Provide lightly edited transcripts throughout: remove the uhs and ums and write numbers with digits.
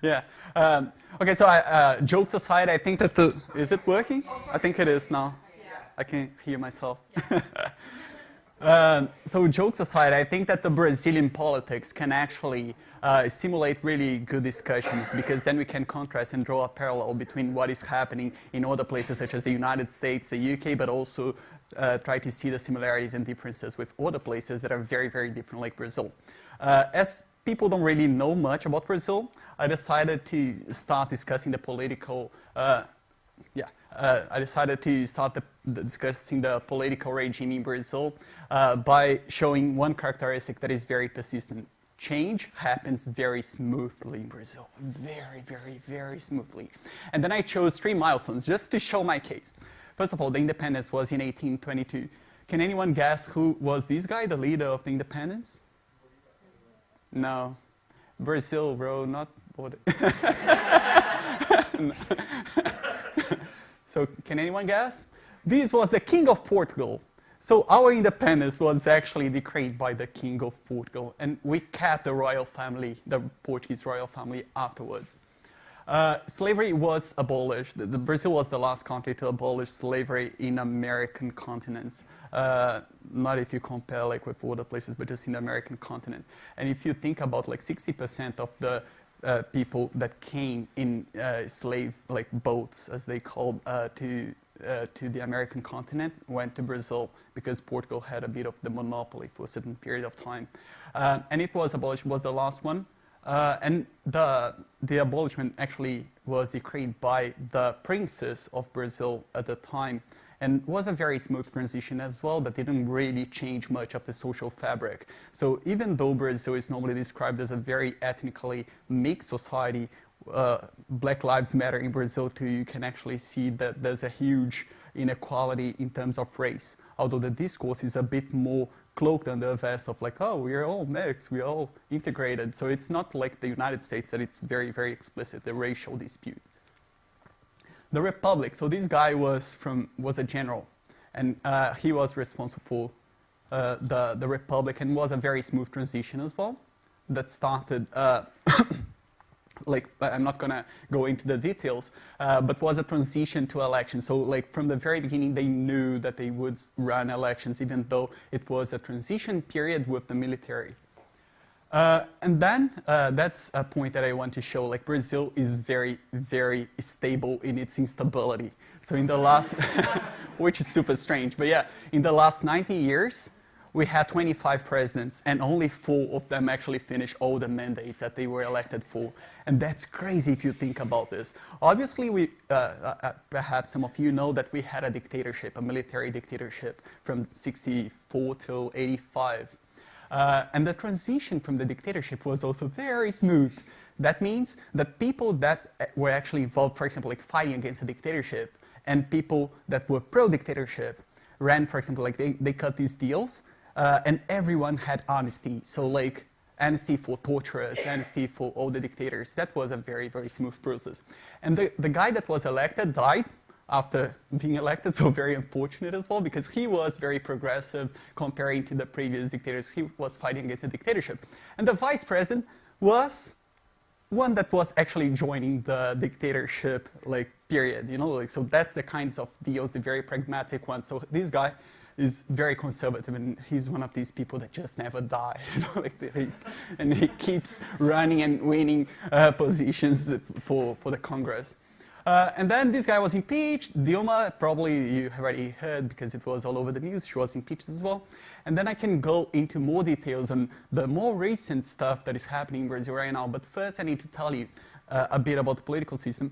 Yeah. Okay, so jokes aside, I think that is it working? I think it is now. I can hear myself. So jokes aside, I think that the Brazilian politics can actually simulate really good discussions, because then we can contrast and draw a parallel between what is happening in other places such as the United States, the UK, but also try to see the similarities and differences with other places that are very, very different, like Brazil. As people don't really know much about Brazil, I decided to start discussing the political I decided to start discussing the political regime in Brazil by showing one characteristic that is very persistent. Change happens very smoothly in Brazil. Very, very, very smoothly. And then I chose 3 milestones just to show my case. First of all, the independence was in 1822. Can anyone guess who was this guy, the leader of the independence? No. Brazil, bro, not... So, can anyone guess? This was the King of Portugal. So our independence was actually decreed by the King of Portugal, and we kept the royal family, the Portuguese royal family, afterwards. Slavery was abolished. Brazil was the last country to abolish slavery in American continents. Not if you compare like with other places, but just in the American continent. And if you think about like 60% of the people that came in slave like boats, as they called, to the American continent, went to Brazil because Portugal had a bit of the monopoly for a certain period of time. And it was abolished, was the last one. And the abolishment actually was decreed by the princes of Brazil at the time, and was a very smooth transition as well, that didn't really change much of the social fabric. So even though Brazil is normally described as a very ethnically mixed society, Black Lives Matter in Brazil too, you can actually see that there's a huge inequality in terms of race, although the discourse is a bit more cloaked under a vest of like, oh, we're all mixed, we're all integrated. So it's not like the United States that it's very, very explicit, the racial dispute. The Republic, so this guy was a general, and he was responsible for the Republic, and was a very smooth transition as well, that started, like, I'm not gonna go into the details, but was a transition to election. So like from the very beginning, they knew that they would run elections, even though it was a transition period with the military. And then, that's a point that I want to show, like Brazil is very, very stable in its instability. So in the last, which is super strange, but yeah, in the last 90 years, we had 25 presidents, and only 4 of them actually finished all the mandates that they were elected for. And that's crazy if you think about this. Obviously, perhaps some of you know that we had a dictatorship, a military dictatorship from 64 till 85. And the transition from the dictatorship was also very smooth. That means that people that were actually involved, for example, like fighting against the dictatorship, and people that were pro-dictatorship ran, for example, like they cut these deals, and everyone had amnesty. So like amnesty for torturers, amnesty for all the dictators. That was a very, very smooth process. And the guy that was elected died after being elected, so very unfortunate as well, because he was very progressive comparing to the previous dictators. He was fighting against the dictatorship. And the vice president was one that was actually joining the dictatorship, like, period, you know, like, so that's the kinds of deals, the very pragmatic ones. So this guy is very conservative, and he's one of these people that just never die, you know, like and he keeps running and winning positions for the Congress. And then this guy was impeached. Dilma, probably you already heard because it was all over the news, she was impeached as well. And then I can go into more details on the more recent stuff that is happening in Brazil right now. But first I need to tell you a bit about the political system.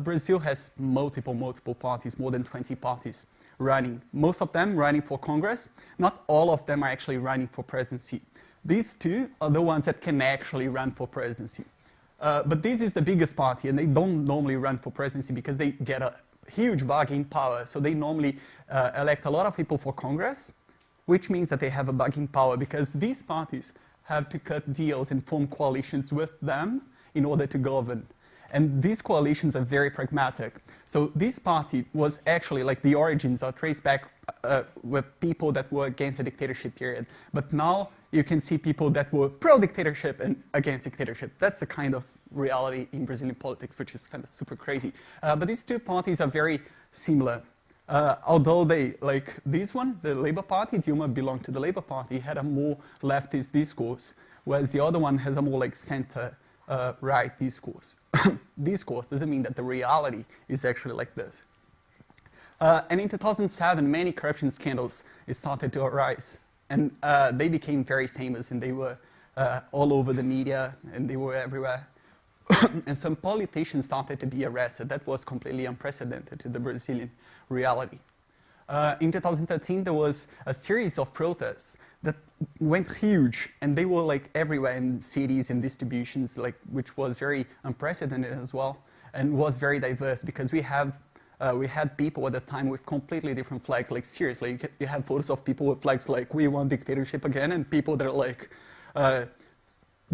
Brazil has multiple parties, more than 20 parties running. Most of them running for Congress. Not all of them are actually running for presidency. These 2 are the ones that can actually run for presidency. But this is the biggest party, and they don't normally run for presidency because they get a huge bargaining power. So they normally elect a lot of people for Congress, which means that they have a bargaining power because these parties have to cut deals and form coalitions with them in order to govern. And these coalitions are very pragmatic. So this party was actually, like, the origins are traced back with people that were against the dictatorship period. But now you can see people that were pro-dictatorship and against dictatorship. That's the kind of reality in Brazilian politics, which is kind of super crazy. But these two parties are very similar. Although they, like this one, the Labour Party, Dilma belonged to the Labour Party, had a more leftist discourse, whereas the other one has a more like center-right discourse. Discourse doesn't mean that the reality is actually like this. And in 2007, many corruption scandals started to arise. And they became very famous, and they were all over the media, and they were everywhere. And some politicians started to be arrested. That was completely unprecedented to the Brazilian reality. In 2013, there was a series of protests that went huge, and they were like everywhere in cities and distributions, like, which was very unprecedented as well, and was very diverse, because we had people at the time with completely different flags. Like, seriously, you have photos of people with flags like, we want dictatorship again, and people that are like,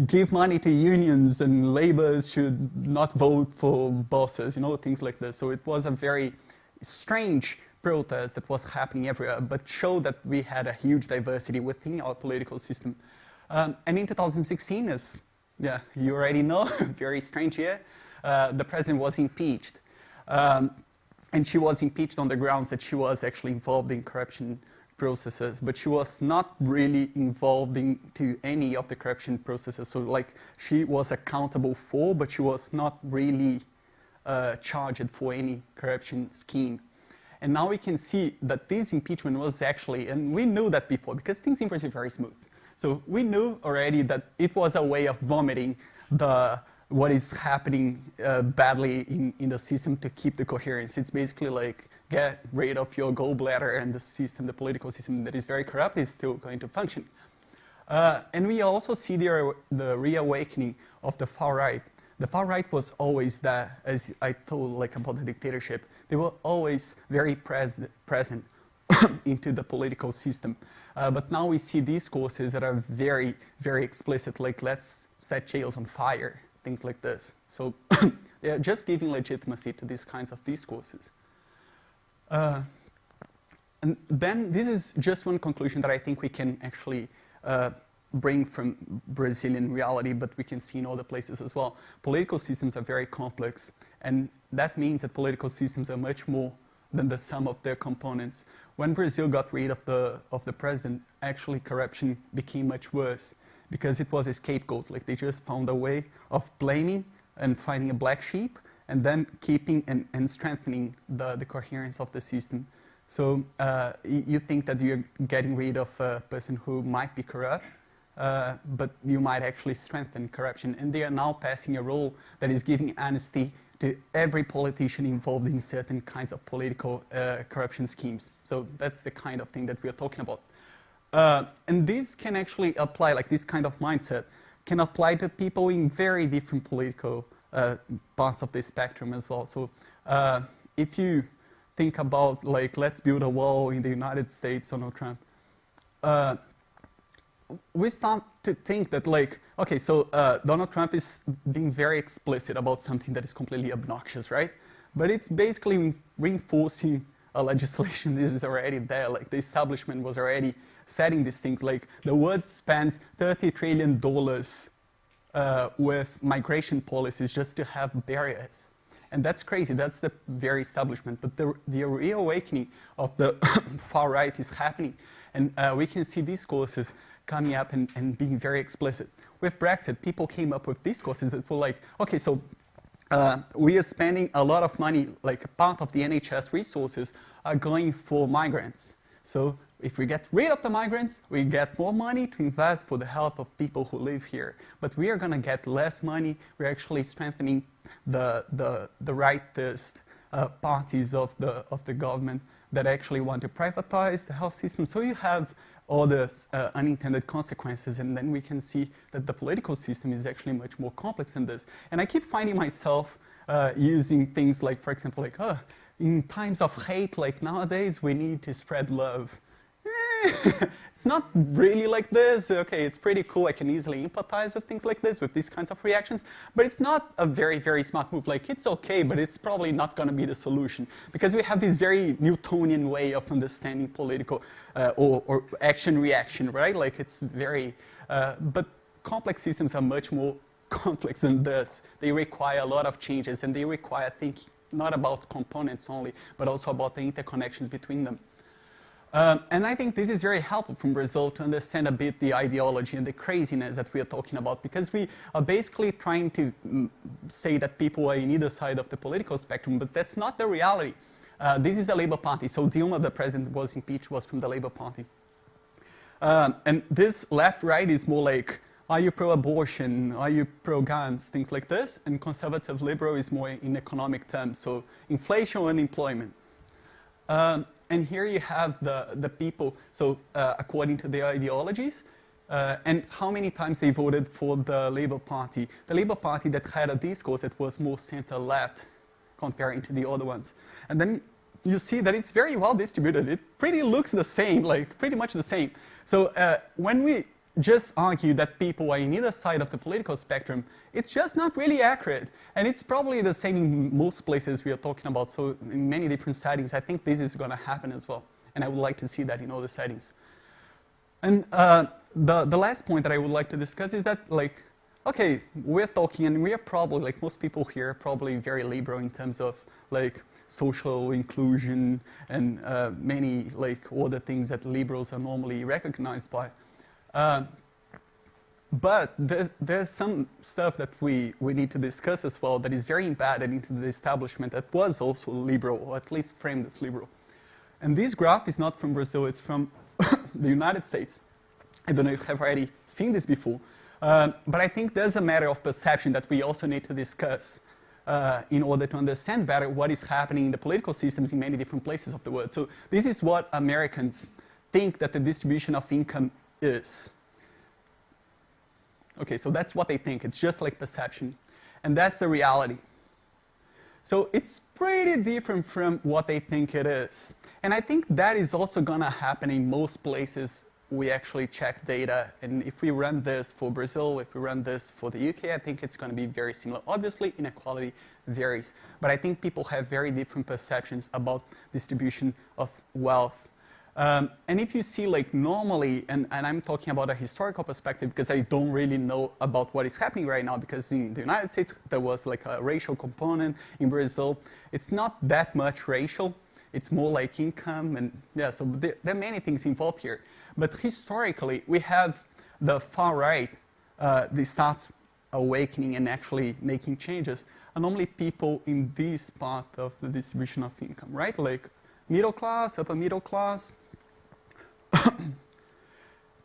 give money to unions, and laborers should not vote for bosses, you know, things like this. So it was a very strange protest that was happening everywhere, but showed that we had a huge diversity within our political system. And in 2016, as you already know, very strange year, the president was impeached. And she was impeached on the grounds that she was actually involved in corruption processes, but she was not really involved into any of the corruption processes. So like, she was accountable for, but she was not really charged for any corruption scheme. And now we can see that this impeachment was actually, and we knew that before, because things in Brazil are very smooth. So we knew already that it was a way of vomiting what is happening badly in the system to keep the coherence. It's basically like, get rid of your gallbladder, and the system, the political system that is very corrupt, is still going to function. And we also see the reawakening of the far right. The far right was always there, as I told like about the dictatorship. They were always very present into the political system. But now we see discourses that are very, very explicit, like, let's set jails on fire, things like this. So they're just giving legitimacy to these kinds of discourses. And then this is just one conclusion that I think we can actually bring from Brazilian reality, but we can see in other places as well. Political systems are very complex, and that means that political systems are much more than the sum of their components. When Brazil got rid of the president, actually corruption became much worse, because it was a scapegoat. Like, they just found a way of blaming and finding a black sheep, and then keeping and strengthening the coherence of the system. So you think that you're getting rid of a person who might be corrupt, but you might actually strengthen corruption. And they are now passing a rule that is giving amnesty to every politician involved in certain kinds of political corruption schemes. So that's the kind of thing that we are talking about. And this can actually apply, like this kind of mindset, can apply to people in very different political parts of the spectrum as well. So if you think about, like, let's build a wall in the United States, Donald Trump, we start to think that, like, okay, so Donald Trump is being very explicit about something that is completely obnoxious, right? But it's basically reinforcing a legislation that is already there. Like, the establishment was already setting these things. Like, the world spends $30 trillion with migration policies just to have barriers. And that's crazy. That's the very establishment. But the reawakening of the far right is happening. And we can see discourses coming up and being very explicit. With Brexit, people came up with discourses that were like, okay, so we are spending a lot of money, like part of the NHS resources are going for migrants. So if we get rid of the migrants, we get more money to invest for the health of people who live here. But we are going to get less money. We're actually strengthening the rightist parties of the government that actually want to privatize the health system. So you have all the unintended consequences, and then we can see that the political system is actually much more complex than this. And I keep finding myself using things like, for example, like, oh, in times of hate, like nowadays, we need to spread love. It's not really like this. Okay, it's pretty cool. I can easily empathize with things like this, with these kinds of reactions. But it's not a very, very smart move. Like, it's okay, but it's probably not going to be the solution. Because we have this very Newtonian way of understanding political or action-reaction, right? Like, it's very... but complex systems are much more complex than this. They require a lot of changes, and they require thinking not about components only, but also about the interconnections between them. And I think this is very helpful from Brazil to understand a bit the ideology and the craziness that we are talking about, because we are basically trying to say that people are in either side of the political spectrum, but that's not the reality. This is the Labour Party. So Dilma, the president, was impeached, was from the Labour Party. And this left-right is more like, are you pro-abortion? Are you pro-guns? Things like this. And conservative liberal is more in economic terms, so inflation, unemployment. And here you have the people, so according to their ideologies, and how many times they voted for the Labour Party. The Labour Party that had a discourse that was more center-left comparing to the other ones. And then you see that it's very well distributed. It pretty looks the same, like pretty much the same. So when we just argue that people are in either side of the political spectrum, it's just not really accurate. And it's probably the same in most places we are talking about. So in many different settings, I think this is going to happen as well. And I would like to see that in other settings. And the last point that I would like to discuss is that, like, okay, we're talking, and we are probably, like most people here, probably very liberal in terms of, like, social inclusion and many, like, other things that liberals are normally recognized by. But there's some stuff that we need to discuss as well that is very embedded into the establishment that was also liberal, or at least framed as liberal. And this graph is not from Brazil, it's from the United States. I don't know if you have already seen this before, but I think there's a matter of perception that we also need to discuss in order to understand better what is happening in the political systems in many different places of the world. So this is what Americans think that the distribution of income is. Okay, so that's what they think. It's just like perception. And that's the reality. So it's pretty different from what they think it is. And I think that is also going to happen in most places we actually check data. And if we run this for Brazil, if we run this for the UK, I think it's going to be very similar. Obviously, inequality varies. But I think people have very different perceptions about distribution of wealth. And if you see, like, normally, and I'm talking about a historical perspective because I don't really know about what is happening right now, because in the United States, there was like a racial component. In Brazil, it's not that much racial. It's more like income, and yeah, so there are many things involved here. But historically, we have the far right, this starts awakening and actually making changes, and normally people in this part of the distribution of income, right? Like middle class, upper middle class.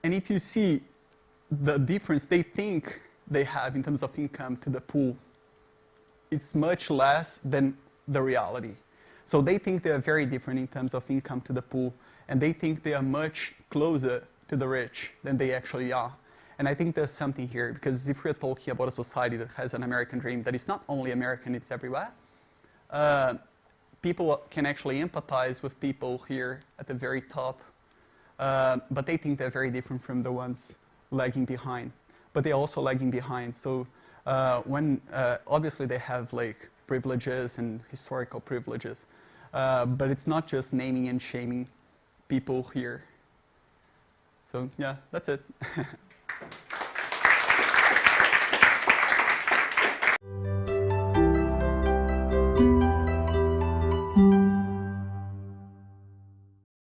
And if you see the difference they think they have in terms of income to the poor, it's much less than the reality. So they think they are very different in terms of income to the poor, and they think they are much closer to the rich than they actually are. And I think there's something here, because if we're talking about a society that has an American dream that is not only American, it's everywhere, people can actually empathize with people here at the very top, but they think they're very different from the ones lagging behind. But they're also lagging behind. So obviously they have, like, privileges and historical privileges, but it's not just naming and shaming people here. So yeah, that's it.